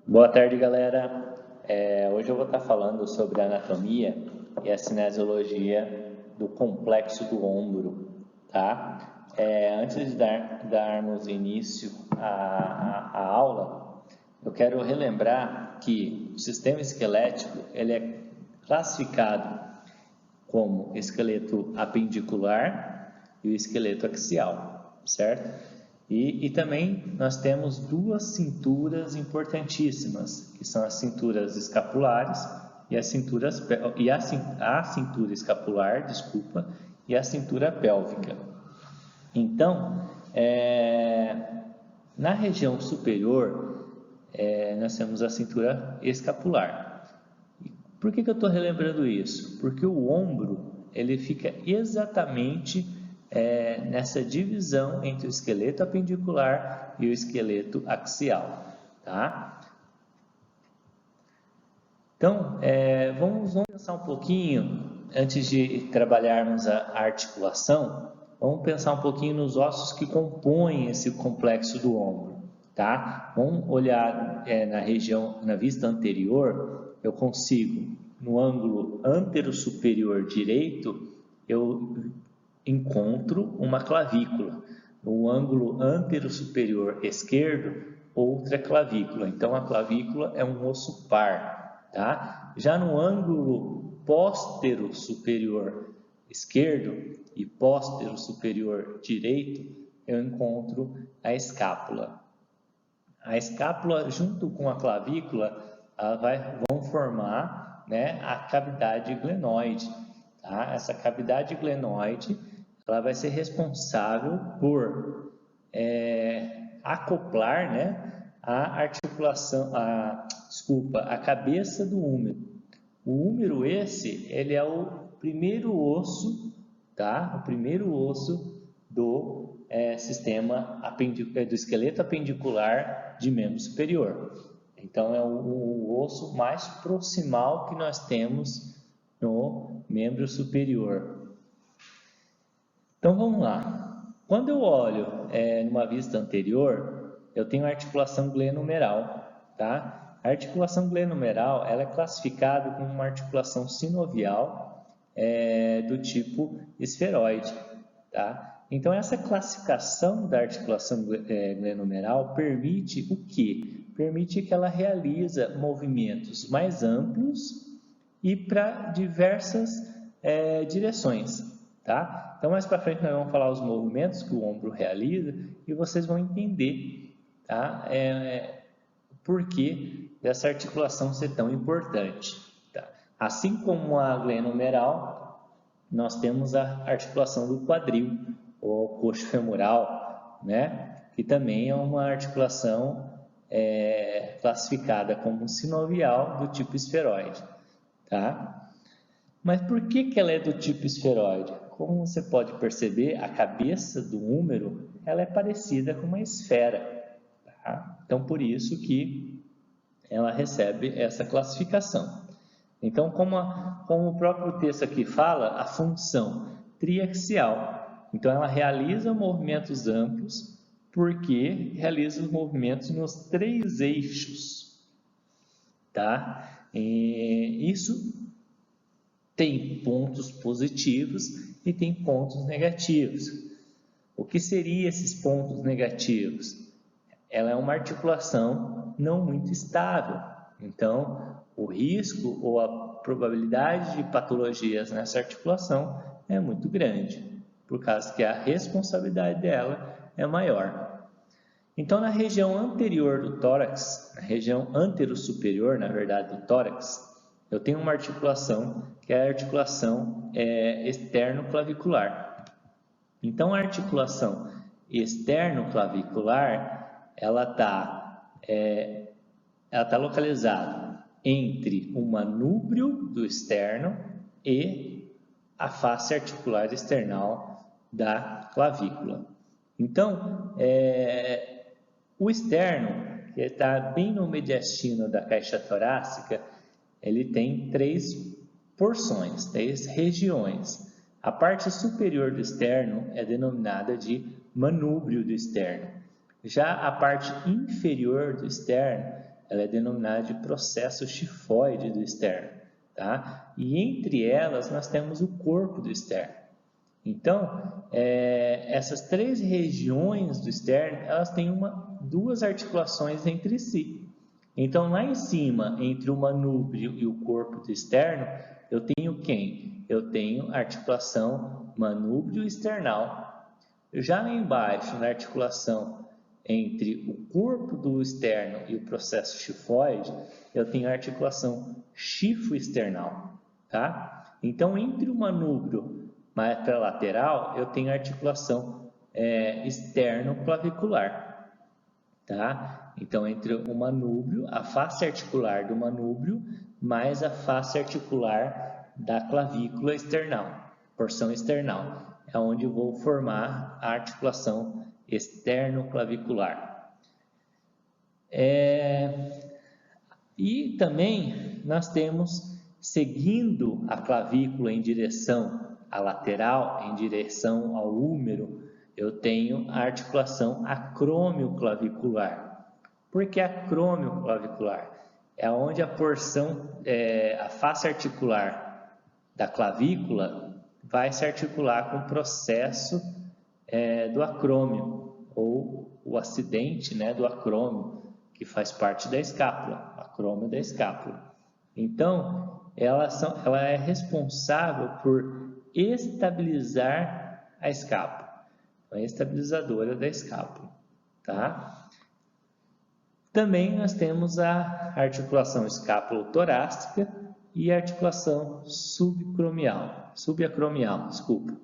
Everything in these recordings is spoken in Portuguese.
Boa tarde, galera. Hoje eu vou estar falando sobre a anatomia e a cinesiologia do complexo do ombro, tá? Antes de darmos início à aula, eu quero relembrar que o sistema esquelético ele é classificado como esqueleto apendicular e o esqueleto axial, certo? E também nós temos duas cinturas importantíssimas, que são as cinturas escapulares e a cintura escapular, desculpa, e a cintura pélvica. Então, na região superior, nós temos a cintura escapular. Por que eu estou relembrando isso? Porque o ombro ele fica exatamente nessa divisão entre o esqueleto apendicular e o esqueleto axial, tá? Então, vamos pensar um pouquinho, antes de trabalharmos a articulação, vamos pensar um pouquinho nos ossos que compõem esse complexo do ombro, tá? Vamos olhar na região, na vista anterior, eu consigo, no ângulo antero-superior direito, eu encontro uma clavícula. No ângulo antero-superior esquerdo, outra clavícula. Então, a clavícula é um osso par, tá? Já no ângulo póstero-superior esquerdo e póstero-superior direito, eu encontro a escápula. A escápula, junto com a clavícula, vão formar, né, a cavidade glenoide. Tá? Essa cavidade glenoide ela vai ser responsável por acoplar, né, a articulação, a cabeça do húmero. O húmero ele é o primeiro osso, tá? O primeiro osso do sistema do esqueleto apendicular de membro superior. Então é o osso mais proximal que nós temos no membro superior. Então vamos lá. Quando eu olho numa vista anterior, eu tenho a articulação glenohumeral, tá? A articulação glenohumeral ela é classificada como uma articulação sinovial do tipo esferoide, tá? Então essa classificação da articulação glenohumeral permite o quê? Permite que ela realiza movimentos mais amplos e para diversas direções, tá? Então mais para frente nós vamos falar os movimentos que o ombro realiza e vocês vão entender, tá? Por que dessa articulação ser tão importante, tá? Assim como a glenohumeral, nós temos a articulação do quadril ou coxo femoral, né? Que também é uma articulação classificada como sinovial do tipo esferoide, tá? Mas por que ela é do tipo esferoide? Como você pode perceber, a cabeça do húmero ela é parecida com uma esfera, tá? Então por isso que ela recebe essa classificação. Então, como o próprio texto aqui fala, a função triaxial. Então ela realiza movimentos amplos porque realiza os movimentos nos três eixos, tá? E isso tem pontos positivos e tem pontos negativos. O que seriam esses pontos negativos? Ela é uma articulação não muito estável, então o risco ou a probabilidade de patologias nessa articulação é muito grande, por causa que a responsabilidade dela é maior. Então, na região anterior do tórax, na região antero-superior, na verdade, do tórax, eu tenho uma articulação que é a articulação externo-clavicular. Então, a articulação externo-clavicular, ela está localizada entre o manúbrio do externo e a face articular external da clavícula. Então, o externo, que está bem no mediastino da caixa torácica, ele tem três porções, três regiões. A parte superior do externo é denominada de manúbrio do externo. Já a parte inferior do externo ela é denominada de processo xifoide do externo, tá? E entre elas nós temos o corpo do externo. Então, essas três regiões do externo, elas têm duas articulações entre si. Então, lá em cima, entre o manúbrio e o corpo do externo, eu tenho quem? Eu tenho a articulação manúbrio-external. Já lá embaixo, na articulação entre o corpo do externo e o processo xifoide, eu tenho a articulação xifo-external, tá? Então, entre o manúbrio mais para a lateral, eu tenho a articulação externo-clavicular, tá? Então, entre o manúbrio, a face articular do manúbrio, mais a face articular da clavícula external, porção external, é onde eu vou formar a articulação externo-clavicular. E também nós temos, seguindo a clavícula em direção à lateral, em direção ao húmero, eu tenho a articulação acrômio-clavicular. Por que acrômio-clavicular? É onde a porção, a face articular da clavícula vai se articular com o processo do acrômio, ou o acidente, né, do acrômio, que faz parte da escápula, acrômio da escápula. Então, ela é responsável por estabilizar a escápula, a estabilizadora da escápula, tá? Também nós temos a articulação escápulo-torácica e a articulação subacromial, desculpa.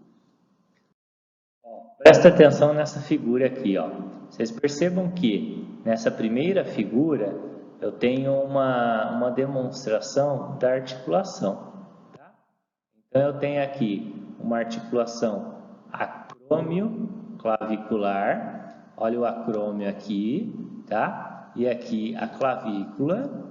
Presta atenção nessa figura aqui, ó. Vocês percebam que nessa primeira figura eu tenho uma demonstração da articulação, tá? Então eu tenho aqui uma articulação acrômio-clavicular, olha o acrômio aqui, tá? E aqui a clavícula,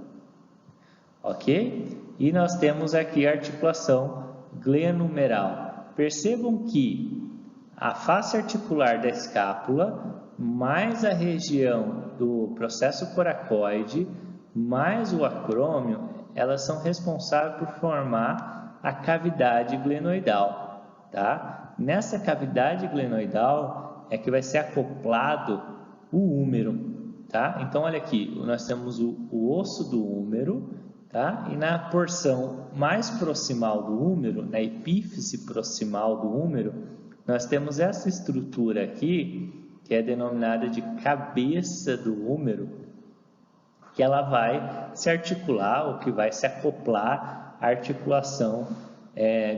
ok? E nós temos aqui a articulação glenohumeral. Percebam que a face articular da escápula, mais a região do processo coracoide, mais o acrômio, elas são responsáveis por formar a cavidade glenoidal, tá? Nessa cavidade glenoidal é que vai ser acoplado o húmero, tá? Então, olha aqui, nós temos o osso do húmero, tá? E na porção mais proximal do húmero, na epífise proximal do húmero, nós temos essa estrutura aqui, que é denominada de cabeça do húmero, que ela vai se articular, ou que vai se acoplar à articulação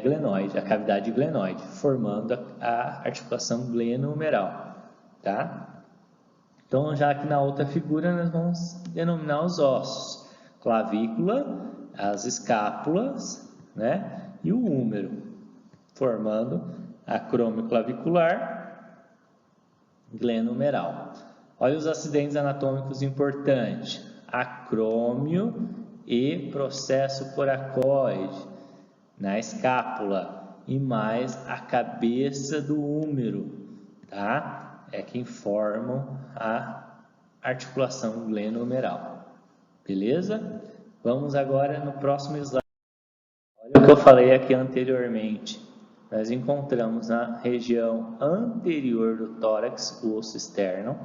glenoide, a cavidade glenoide, formando a articulação glenohumeral, tá? Então, já que na outra figura nós vamos denominar os ossos, clavícula, as escápulas, né? E o húmero, formando acrômio clavicular, glenohumeral. Olha os acidentes anatômicos importantes, acrômio e processo coracoide na escápula e mais a cabeça do húmero, tá? É quem formam a articulação glenohumeral, beleza? Vamos agora no próximo slide. Olha o que eu falei aqui anteriormente. Nós encontramos na região anterior do tórax o osso externo,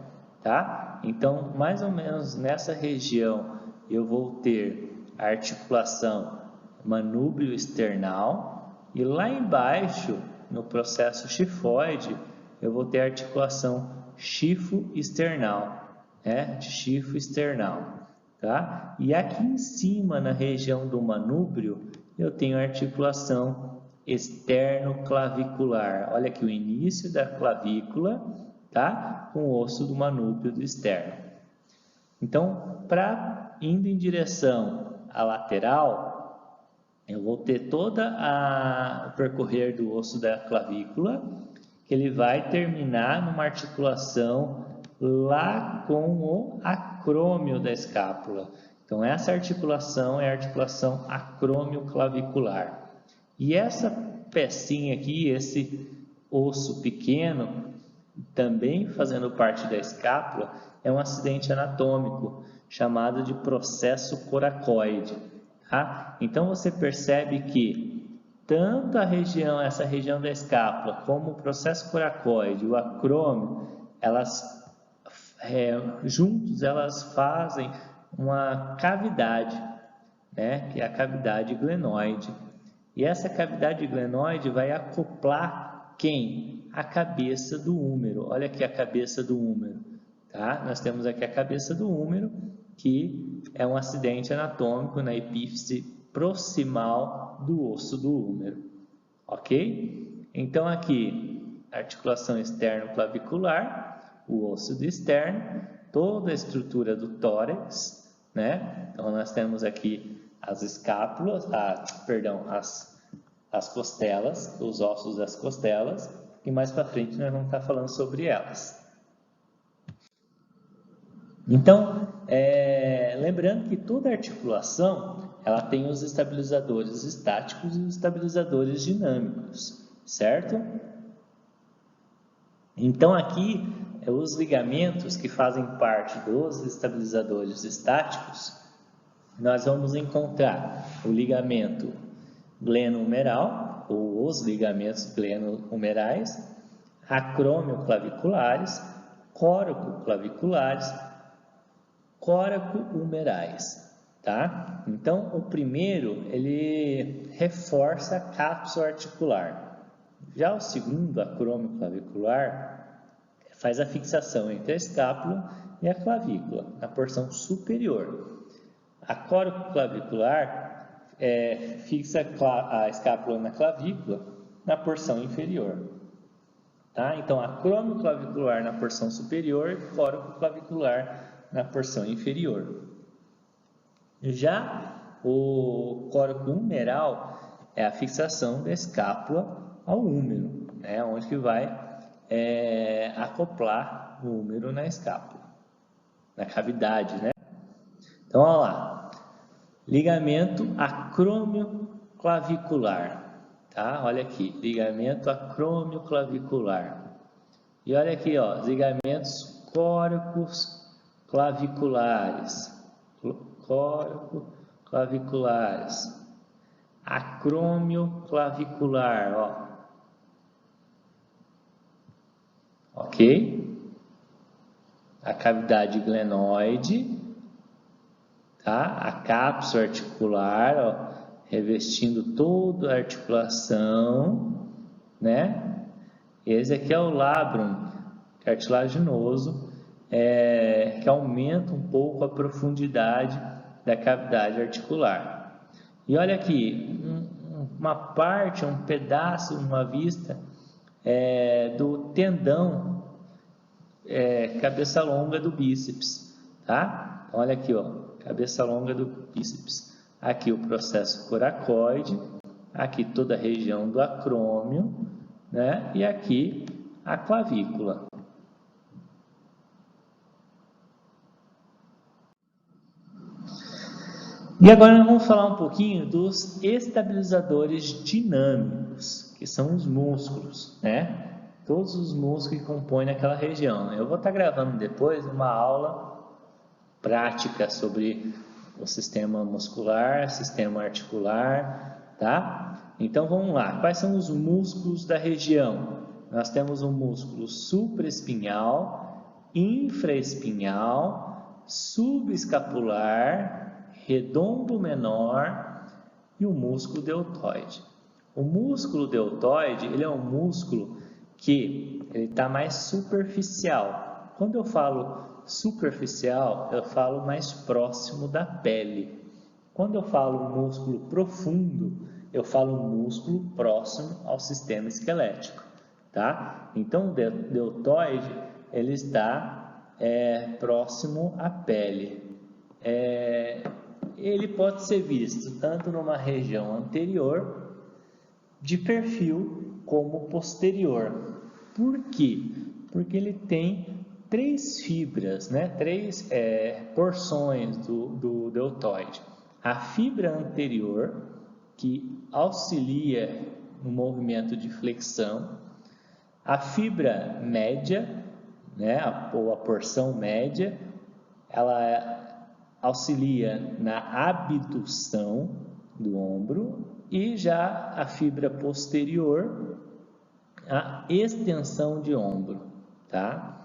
tá? Então, mais ou menos nessa região eu vou ter a articulação manúbrio external e lá embaixo, no processo xifoide, eu vou ter a articulação xifo external, né? Xifo external, tá? E aqui em cima, na região do manúbrio, eu tenho a articulação externo-clavicular. Olha aqui o início da clavícula, tá? Com o osso do manúbrio do externo. Então, indo em direção à lateral, eu vou ter o percorrer do osso da clavícula, que ele vai terminar numa articulação lá com o acrômio da escápula. Então, essa articulação é a articulação acrômio-clavicular. E essa pecinha aqui, esse osso pequeno, também fazendo parte da escápula, é um acidente anatômico, chamado de processo coracoide. Tá? Então você percebe que tanto essa região da escápula, como o processo coracoide e o acrômio, juntos elas fazem uma cavidade, né? Que é a cavidade glenoide. E essa cavidade glenoide vai acoplar quem? A cabeça do húmero. Olha aqui a cabeça do húmero. Tá? Nós temos aqui a cabeça do húmero, que é um acidente anatômico na epífise proximal do osso do húmero. Ok? Então aqui, articulação externo-clavicular, o osso do externo, toda a estrutura do tórax, né? Então nós temos aqui as escápulas, as costelas, os ossos das costelas, e mais para frente nós vamos estar falando sobre elas. Então, lembrando que toda articulação ela tem os estabilizadores estáticos e os estabilizadores dinâmicos, certo? Então aqui, os ligamentos que fazem parte dos estabilizadores estáticos, nós vamos encontrar o ligamento gleno-humeral, ou os ligamentos gleno-humerais, acrômio-claviculares, córaco-claviculares, córaco-humerais, tá? Então, o primeiro, ele reforça a cápsula articular. Já o segundo, acrômio-clavicular, faz a fixação entre a escápula e a clavícula, na porção superior. A córaco-clavicular fixa a escápula na clavícula, na porção inferior. Tá? Então, acrômio-clavicular na porção superior e córaco-clavicular na porção inferior. Já o córaco-humeral é a fixação da escápula ao húmero, né? Onde que vai acoplar o húmero na escápula, na cavidade, né? Então, olha lá, ligamento acrômio-clavicular, tá? Olha aqui, ligamento acrômio-clavicular. E olha aqui, ó, ligamentos córacos claviculares, claviculares, acrômio clavicular, ó. Ok? A cavidade glenoide, tá? A cápsula articular, ó, revestindo toda a articulação, né? Esse aqui é o labrum cartilaginoso, que aumenta um pouco a profundidade da cavidade articular. E olha aqui, uma parte, um pedaço, uma vista do tendão cabeça longa do bíceps, tá? Olha aqui, ó, cabeça longa do bíceps. Aqui o processo coracoide, aqui toda a região do acrômio, né? E aqui a clavícula. E agora nós vamos falar um pouquinho dos estabilizadores dinâmicos, que são os músculos, né? Todos os músculos que compõem aquela região. Eu vou estar gravando depois uma aula prática sobre o sistema muscular, sistema articular, tá? Então vamos lá, quais são os músculos da região? Nós temos o músculo supraespinhal, infraespinhal, subescapular, redondo menor e o músculo deltoide. O músculo deltoide, ele é um músculo que ele está mais superficial. Quando eu falo superficial, eu falo mais próximo da pele. Quando eu falo músculo profundo, eu falo músculo próximo ao sistema esquelético, tá? Então, o deltoide, ele está próximo à pele. Ele pode ser visto tanto numa região anterior, de perfil, como posterior. Por quê? Porque ele tem 3 fibras, né? 3 porções do deltoide. A fibra anterior, que auxilia no movimento de flexão. A fibra média, né? Ou a porção média, ela auxilia na abdução do ombro e já a fibra posterior, a extensão de ombro, tá?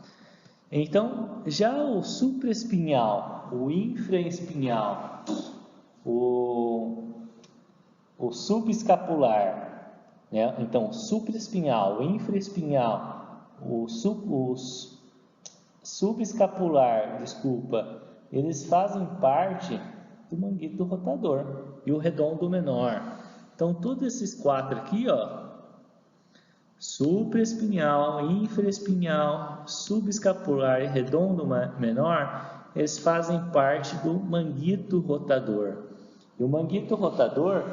Então, já o supraespinhal, o infraespinhal, o subescapular, né? Então, o supraespinhal, o infraespinhal, o subescapular, desculpa, eles fazem parte do manguito rotador e o redondo menor. Então, todos esses quatro aqui, ó, supraespinhal, infraespinhal, subescapular e redondo menor, eles fazem parte do manguito rotador. E o manguito rotador,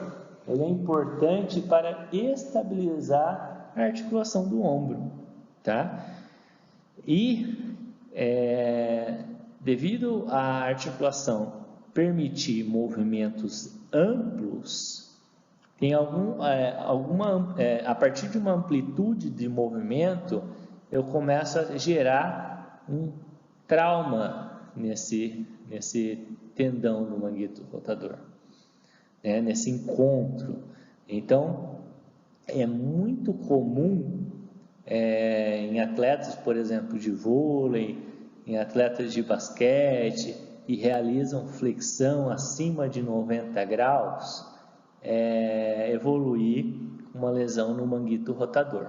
ele é importante para estabilizar a articulação do ombro, tá? E devido à articulação permitir movimentos amplos, tem a partir de uma amplitude de movimento, eu começo a gerar um trauma nesse tendão do manguito rotador, né? Nesse encontro. Então, é muito comum em atletas, por exemplo, de vôlei, em atletas de basquete, que realizam flexão acima de 90 graus, evoluir uma lesão no manguito rotador,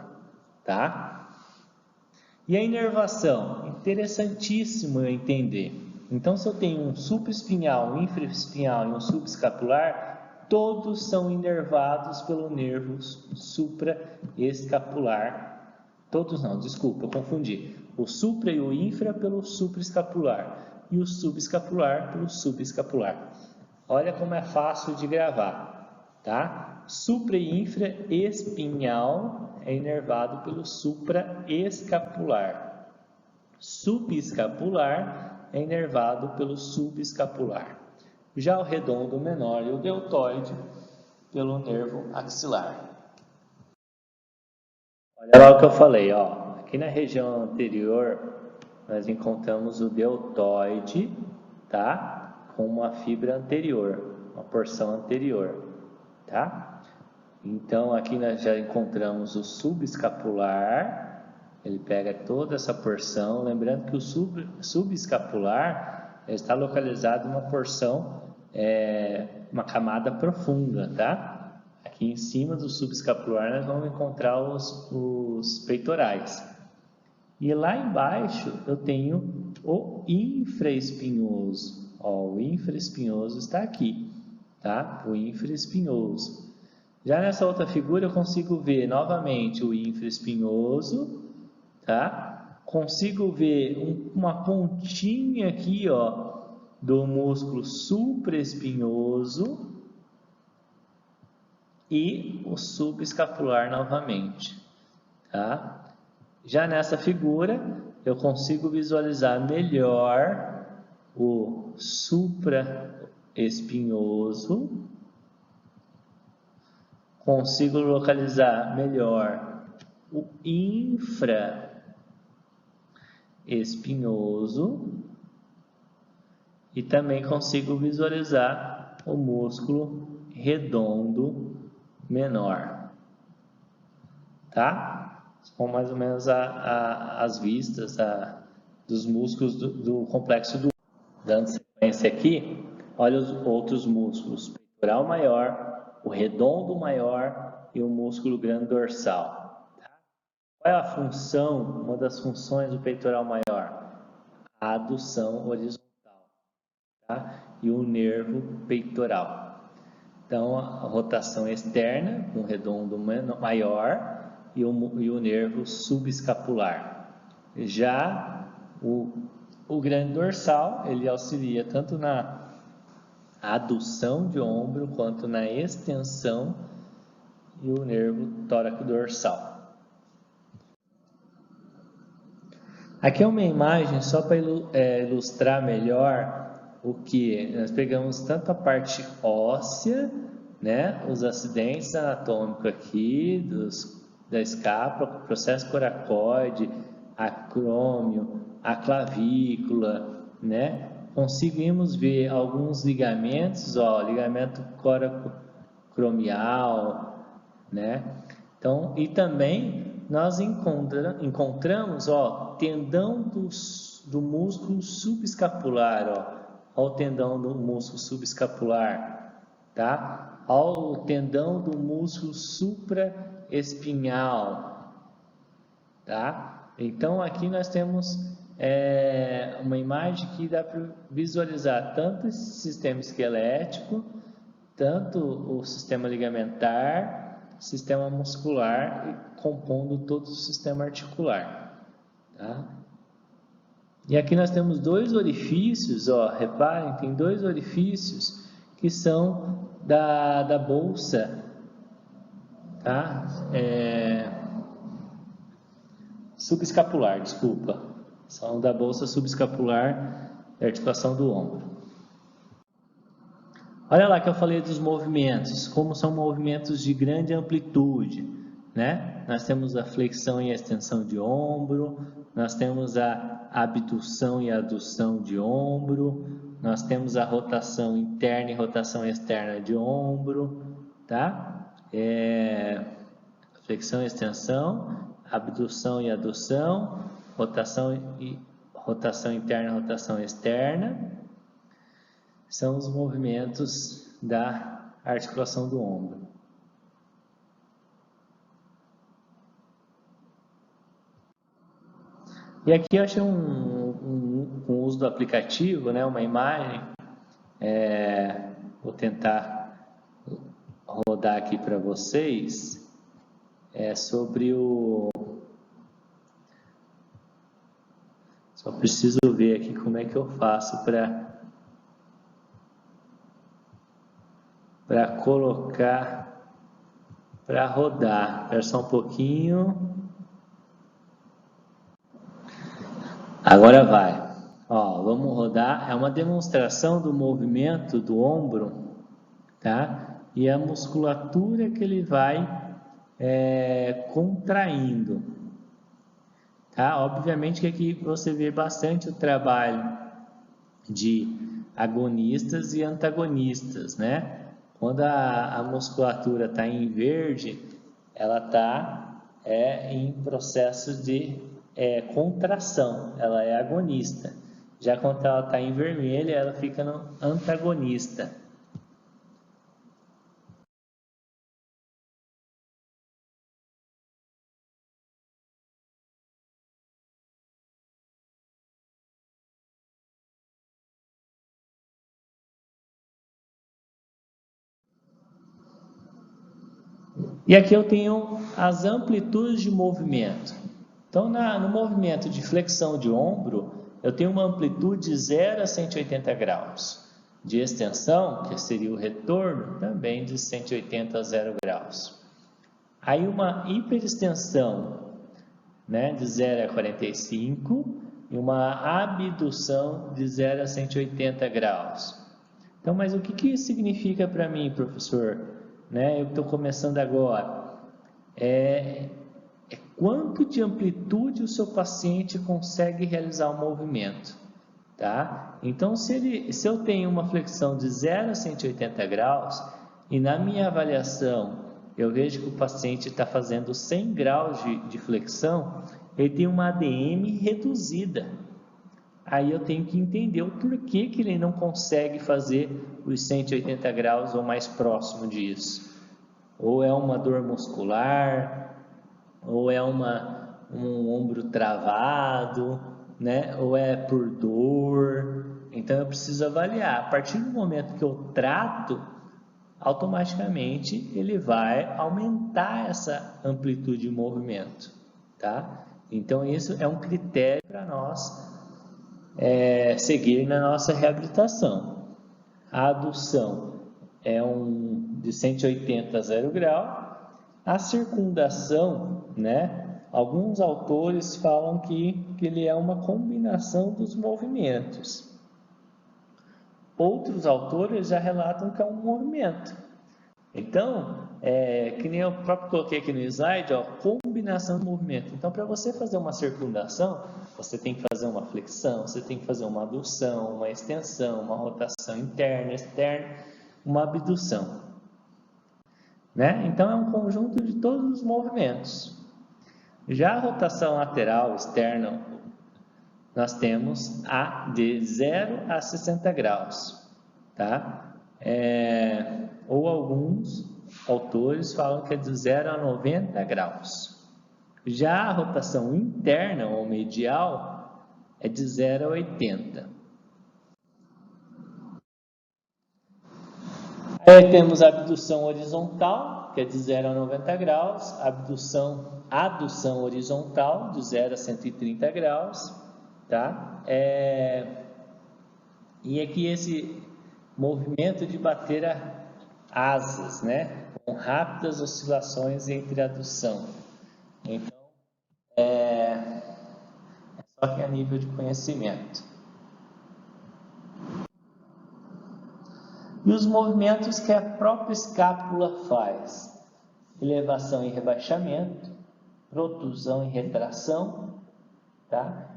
tá? E a inervação, interessantíssimo eu entender. Então, se eu tenho um supraespinhal, um infraespinhal e um subescapular, todos são inervados pelo nervo supraescapular. Todos não, desculpa, eu confundi. O supra e o infra pelo supraescapular e o subescapular pelo subescapular. Olha como é fácil de gravar, tá? Supra e infraespinhal é inervado pelo supraescapular. Subescapular é inervado pelo subescapular. Já o redondo menor e o deltoide pelo nervo axilar. Olha lá o que eu falei, ó. Aqui na região anterior nós encontramos o deltoide, tá? Com uma fibra anterior, uma porção anterior, tá? Então aqui nós já encontramos o subescapular, ele pega toda essa porção, lembrando que o subescapular está localizado em uma porção, uma camada profunda, tá? Aqui em cima do subescapular nós vamos encontrar os peitorais. E lá embaixo eu tenho o infraespinhoso. Ó, o infraespinhoso está aqui, tá? O infraespinhoso. Já nessa outra figura eu consigo ver novamente o infraespinhoso, tá? Consigo ver uma pontinha aqui, ó, do músculo supraespinhoso e o subescapular novamente, tá? Já nessa figura, eu consigo visualizar melhor o supraespinhoso, consigo localizar melhor o infraespinhoso e também consigo visualizar o músculo redondo menor, tá? São mais ou menos as vistas dos músculos do complexo do. Dando sequência aqui, olha os outros músculos: peitoral maior, o redondo maior e o músculo grande dorsal. Tá? Qual é a função, uma das funções do peitoral maior? A adução horizontal, tá? E o nervo peitoral. Então, a rotação externa, com o redondo maior, e o nervo subescapular. Já o grande dorsal, ele auxilia tanto na adução de ombro quanto na extensão e o nervo tóraco dorsal. Aqui é uma imagem só para ilustrar melhor o que nós pegamos tanto a parte óssea, né, os acidentes anatômicos aqui da escápula, processo coracoide, acrômio, a clavícula, né, conseguimos ver alguns ligamentos, ó, ligamento coracromial, né? Então, e também nós encontramos, ó, tendão do músculo subescapular, ó o tendão do músculo subescapular, tá? Ó o tendão do músculo supraespinhal, tá? Então, aqui nós temos uma imagem que dá para visualizar tanto esse sistema esquelético, tanto o sistema ligamentar, sistema muscular, e compondo todo o sistema articular, tá? E aqui nós temos dois orifícios, ó, reparem, tem dois orifícios que são da bolsa, tá? Subescapular, desculpa, são da bolsa subescapular da articulação do ombro. Olha lá que eu falei dos movimentos, como são movimentos de grande amplitude, né? Nós temos a flexão e a extensão de ombro, nós temos a abdução e a adução de ombro, nós temos a rotação interna e rotação externa de ombro, tá? Flexão e extensão, abdução e adução, rotação interna e rotação externa, são os movimentos da articulação do ombro. E aqui eu achei com o uso do aplicativo, né, uma imagem, vou tentar rodar aqui para vocês, sobre só preciso ver aqui como é que eu faço para colocar, para rodar. Espera só um pouquinho. Agora vai. Ó, vamos rodar. É uma demonstração do movimento do ombro, tá? E a musculatura que ele vai contraindo, tá? Obviamente que aqui você vê bastante o trabalho de agonistas e antagonistas, né? Quando a musculatura está em verde, ela está em processo de contração, ela é agonista. Já quando ela está em vermelho, ela fica no antagonista. E aqui eu tenho as amplitudes de movimento. Então, no movimento de flexão de ombro, eu tenho uma amplitude de 0 a 180 graus. De extensão, que seria o retorno, também de 180 a 0 graus. Aí uma hiperextensão, né, de 0 a 45 e uma abdução de 0 a 180 graus. Então, mas o que isso significa para mim, professor? Né, eu estou começando agora. Quanto de amplitude o seu paciente consegue realizar o movimento, tá? Então, se eu tenho uma flexão de 0 a 180 graus e na minha avaliação eu vejo que o paciente está fazendo 100 graus de flexão, ele tem uma ADM reduzida. Aí eu tenho que entender o porquê que ele não consegue fazer os 180 graus ou mais próximo disso. Ou é uma dor muscular, ou é um ombro travado, né? Ou é por dor. Então eu preciso avaliar. A partir do momento que eu trato, automaticamente ele vai aumentar essa amplitude de movimento, tá? Então isso é um critério para nós seguir na nossa reabilitação. A adução é de 180 a 0 grau. A circundação, né? Alguns autores falam que ele é uma combinação dos movimentos. Outros autores já relatam que é um movimento. Então, que nem eu próprio coloquei aqui no slide, ó, combinação de movimento. Então, para você fazer uma circundação, você tem que fazer uma flexão, você tem que fazer uma adução, uma extensão, uma rotação interna, externa, uma abdução. Né? Então, é um conjunto de todos os movimentos. Já a rotação lateral externa, nós temos a de 0 a 60 graus. Tá? Ou alguns autores falam que é de 0 a 90 graus. Já a rotação interna ou medial é de 0 a 80. Aí temos a abdução horizontal, que é de 0 a 90 graus, adução horizontal, de 0 a 130 graus, tá? E aqui esse movimento de bater asas, né? Com rápidas oscilações entre adução. Então, é só que a nível de conhecimento. E os movimentos que a própria escápula faz: elevação e rebaixamento, protusão e retração, tá?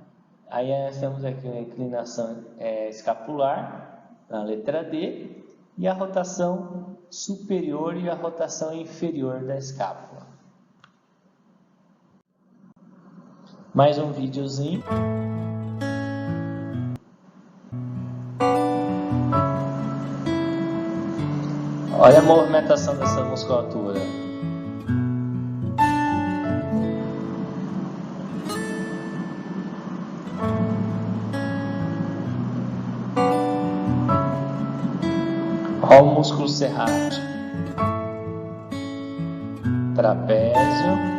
Aí nós temos aqui uma inclinação escapular, na letra D, e a rotação superior e a rotação inferior da escápula. Mais um videozinho. Olha a movimentação dessa musculatura. Olha o músculo serrátil. Trapézio.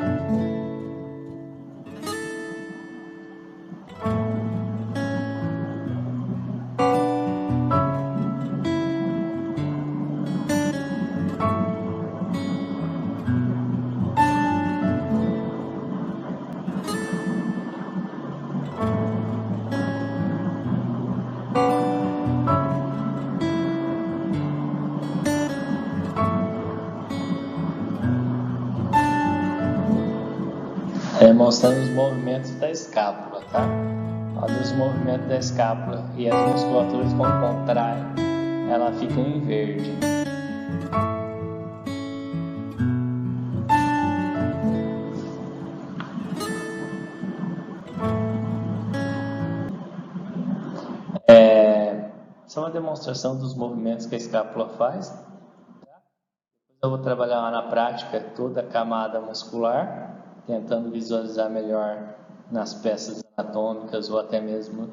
Mostrando os movimentos da escápula, tá? Olha os movimentos da escápula e as musculaturas quando contraem, ela fica em verde. Essa é uma demonstração dos movimentos que a escápula faz. Tá? Depois eu vou trabalhar lá na prática toda a camada muscular, tentando visualizar melhor nas peças anatômicas ou até mesmo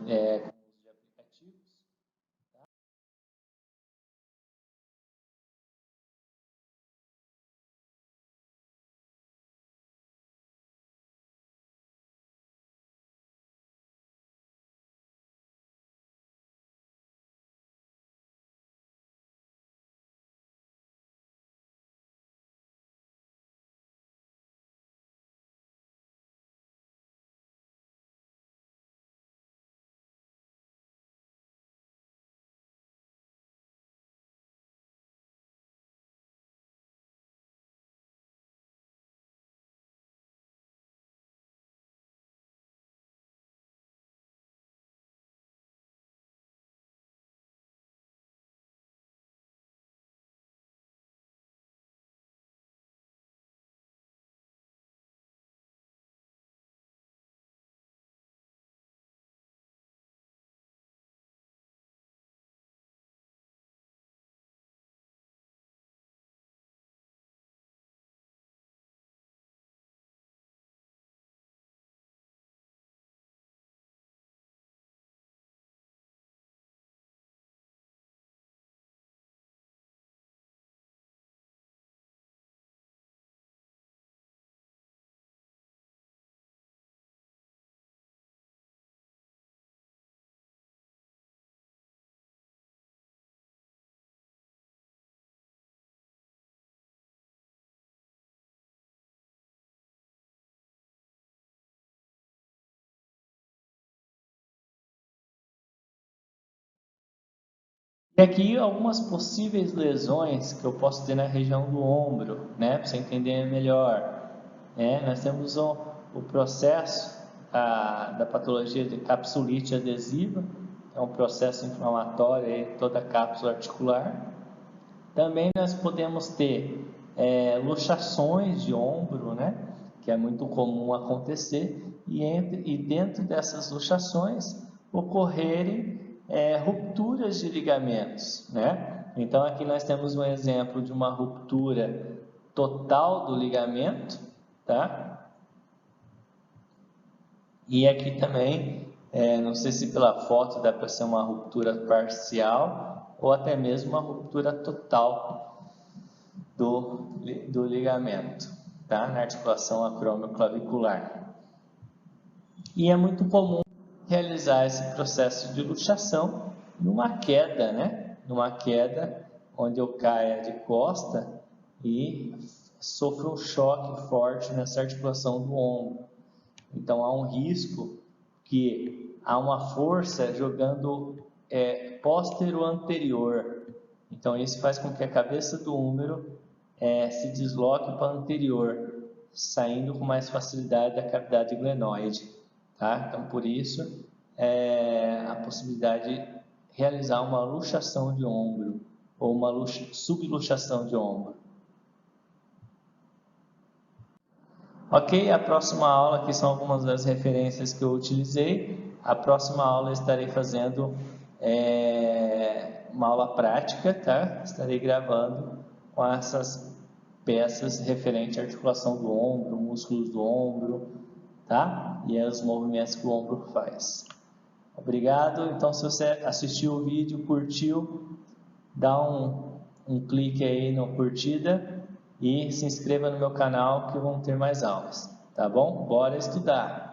E aqui algumas possíveis lesões que eu posso ter na região do ombro, né, para você entender melhor. Nós temos o processo da patologia de capsulite adesiva, é um processo inflamatório em toda a cápsula articular. Também nós podemos ter luxações de ombro, né, que é muito comum acontecer, e dentro dessas luxações ocorrerem rupturas de ligamentos, né? Então aqui nós temos um exemplo de uma ruptura total do ligamento, tá? E aqui também, não sei se pela foto dá para ser uma ruptura parcial ou até mesmo uma ruptura total do ligamento, tá? Na articulação acromioclavicular. E é muito comum realizar esse processo de luxação numa queda, né? Numa queda onde eu caia de costa e sofro um choque forte nessa articulação do ombro. Então há um risco que há uma força jogando póstero anterior. Então isso faz com que a cabeça do húmero se desloque para o anterior, saindo com mais facilidade da cavidade glenoide. Tá? Então, por isso, a possibilidade de realizar uma luxação de ombro ou uma subluxação de ombro. Ok, a próxima aula, aqui são algumas das referências que eu utilizei. A próxima aula eu estarei fazendo uma aula prática, tá? Estarei gravando com essas peças referentes à articulação do ombro, músculos do ombro, tá? E os movimentos que o ombro faz. Obrigado. Então, se você assistiu o vídeo, curtiu, dá um clique aí no curtida e se inscreva no meu canal que vão ter mais aulas, tá bom? Bora estudar!